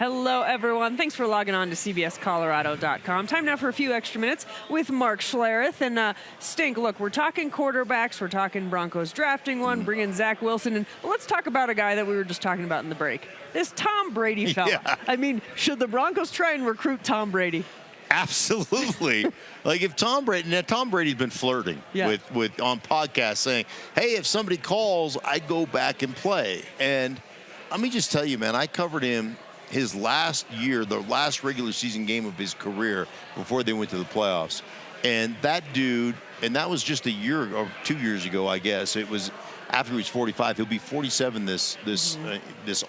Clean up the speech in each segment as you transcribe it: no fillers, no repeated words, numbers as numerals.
Hello, everyone. Thanks for logging on to CBSColorado.com. Time now for a few extra minutes with Mark Schlereth. And Stink, look, we're talking quarterbacks. We're talking Broncos drafting one, bringing Zach Wilson. And let's talk about a guy that we were just talking about in the break. This Tom Brady fella. Yeah. I mean, should the Broncos try and recruit Tom Brady? Absolutely. Like if Tom Brady's been flirting with on podcasts saying, hey, if somebody calls, I go back and play. And let me just tell you, man, I covered him his last year, the last regular season game of his career before they went to the playoffs. And that dude, and that was just a year or 2 years ago, I guess. It was after he was 45. He'll be 47 this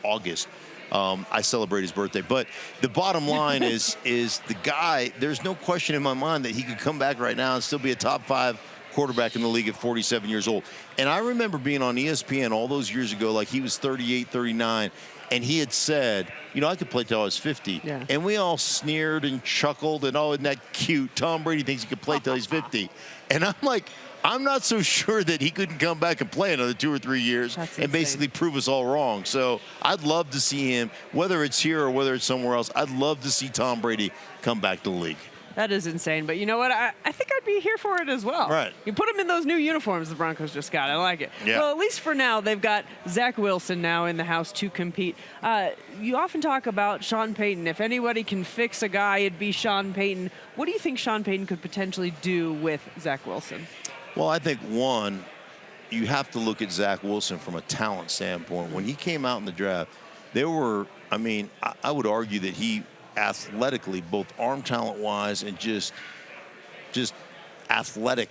August. I celebrate his birthday. But the bottom line is the guy, there's no question in my mind that he could come back right now and still be a top 5 quarterback in the league at 47 years old. And I remember being on ESPN all those years ago, like he was 38, 39, and he had said, I could play till I was 50. Yeah. And we all sneered and chuckled and, oh, isn't that cute? Tom Brady thinks he could play till he's 50. And I'm like, I'm not so sure that he couldn't come back and play another 2 or 3 years and basically prove us all wrong. So I'd love to see him, whether it's here or whether it's somewhere else, I'd love to see Tom Brady come back to the league. That is insane. But you know what? I think I'd be here for it as well. Right. You put them in those new uniforms the Broncos just got. I like it. Yeah. Well, at least for now, they've got Zach Wilson now in the house to compete. You often talk about Sean Payton. If anybody can fix a guy, it'd be Sean Payton. What do you think Sean Payton could potentially do with Zach Wilson? Well, I think, one, you have to look at Zach Wilson from a talent standpoint. When he came out in the draft, there were, I would argue that he athletically, both arm talent-wise and just athletic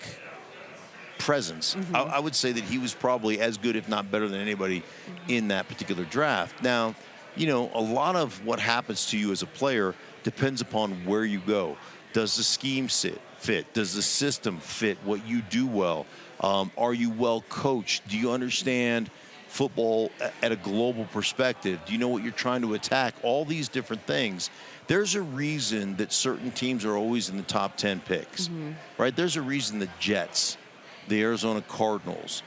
presence, I would say that he was probably as good, if not better than anybody in that particular draft. Now, a lot of what happens to you as a player depends upon where you go. Does the scheme fit? Does the system fit what you do well? Are you well coached? Do you understand football at a global perspective? Do you know what you're trying to attack? All these different things. There's a reason that certain teams are always in the top 10 picks, right? There's a reason the Jets, the Arizona Cardinals,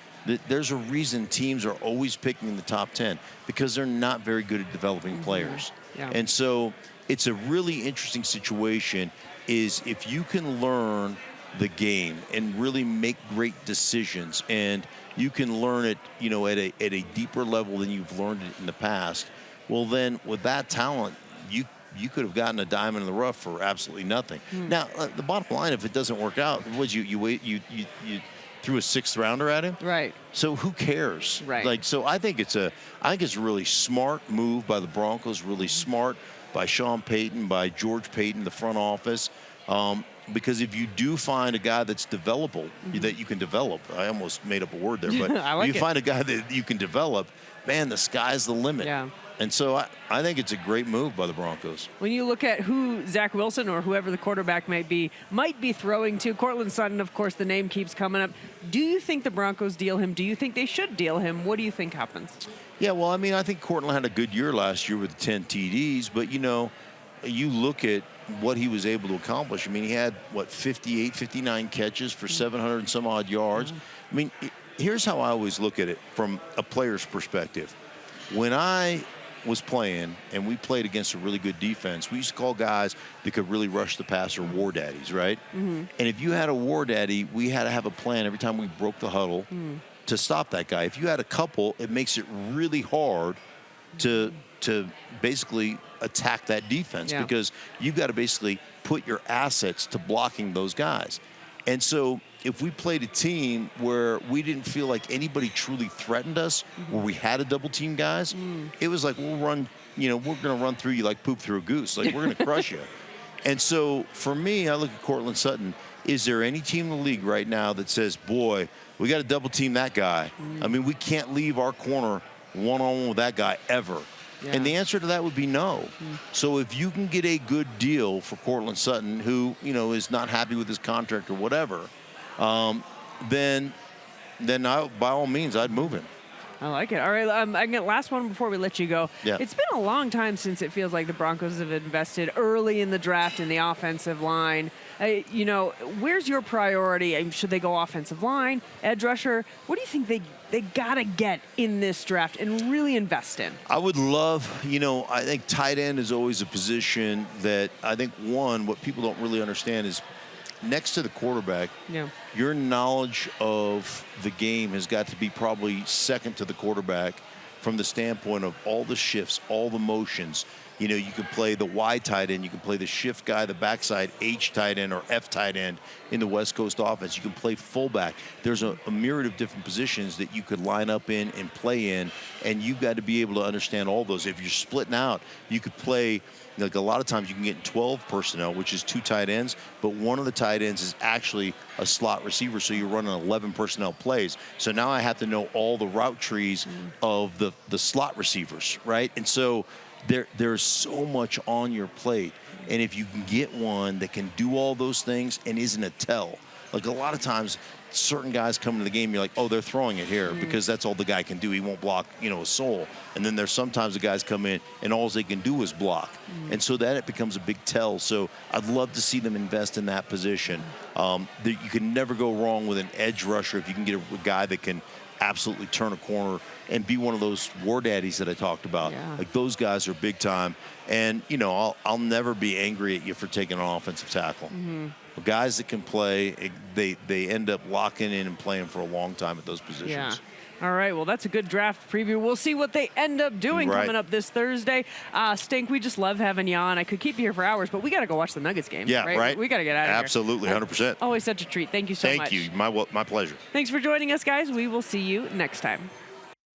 there's a reason teams are always picking in the top 10 because they're not very good at developing players. Yeah. And so it's a really interesting situation is if you can learn the game and really make great decisions and you can learn it, at a deeper level than you've learned it in the past, well then with that talent, you could have gotten a diamond in the rough for absolutely nothing. Now, the bottom line, if it doesn't work out, you threw a 6th rounder at him? Right. So who cares? Right. So I think it's a really smart move by the Broncos, really smart by Sean Payton, by George Payton, the front office. Because if you do find a guy that's developable, that you can develop, I almost made up a word there, but if you find a guy that you can develop, man, the sky's the limit. Yeah. And so I think it's a great move by the Broncos. When you look at who Zach Wilson or whoever the quarterback might be throwing to, Courtland Sutton, of course, the name keeps coming up. Do you think the Broncos deal him? Do you think they should deal him? What do you think happens? Yeah, well, I think Courtland had a good year last year with 10 TDs, but, you look at what he was able to accomplish. He had, 58, 59 catches for 700 and some odd yards. Here's how I always look at it from a player's perspective. When I was playing and we played against a really good defense, we used to call guys that could really rush the passer war daddies, right? And if you had a war daddy, we had to have a plan every time we broke the huddle to stop that guy. If you had a couple, it makes it really hard to basically attack that defense because you've got to basically put your assets to blocking those guys. And so if we played a team where we didn't feel like anybody truly threatened us, where we had to double team guys, it was like, we'll run, we're going to run through you like poop through a goose. Like, we're going to crush you. And so for me, I look at Courtland Sutton. Is there any team in the league right now that says, boy, we got to double team that guy? We can't leave our corner one-on-one with that guy ever. Yeah. And the answer to that would be no. So if you can get a good deal for Courtland Sutton, who, is not happy with his contract or whatever, then by all means, I'd move him. I like it. All right, I get last one before we let you go. Yeah. It's been a long time since it feels like the Broncos have invested early in the draft in the offensive line. Where's your priority? Should they go offensive line, edge rusher? What do you think they got to get in this draft and really invest in? I would love, I think tight end is always a position that I think, what people don't really understand is next to the quarterback, your knowledge of the game has got to be probably second to the quarterback from the standpoint of all the shifts, all the motions. You can play the Y tight end, you can play the shift guy, the backside H tight end or F tight end in the West Coast offense. You can play fullback. There's a myriad of different positions that you could line up in and play in, and you've got to be able to understand all those. If you're splitting out, you could play, like a lot of times you can get 12 personnel, which is 2 tight ends, but one of the tight ends is actually a slot receiver, so you're running 11 personnel plays. So now I have to know all the route trees of the slot receivers, right? And so there's so much on your plate, and if you can get one that can do all those things and isn't a tell, like a lot of times certain guys come into the game, you're like, oh, they're throwing it here because that's all the guy can do. He won't block, a soul. And then there's sometimes the guys come in and all they can do is block. And so then it becomes a big tell. So I'd love to see them invest in that position. You can never go wrong with an edge rusher if you can get a guy that can absolutely turn a corner and be one of those war daddies that I talked about. Yeah. Like those guys are big time. And, I'll never be angry at you for taking an offensive tackle. Guys that can play, they end up locking in and playing for a long time at those positions. Yeah. All right, well, that's a good draft preview. We'll see what they end up doing coming up this Thursday. Stink, we just love having you on. I could keep you here for hours, but we got to go watch the Nuggets game. Yeah, right? We got to get out of here. Absolutely, 100%. Always such a treat. Thank you so much. Thank you. My pleasure. Thanks for joining us, guys. We will see you next time.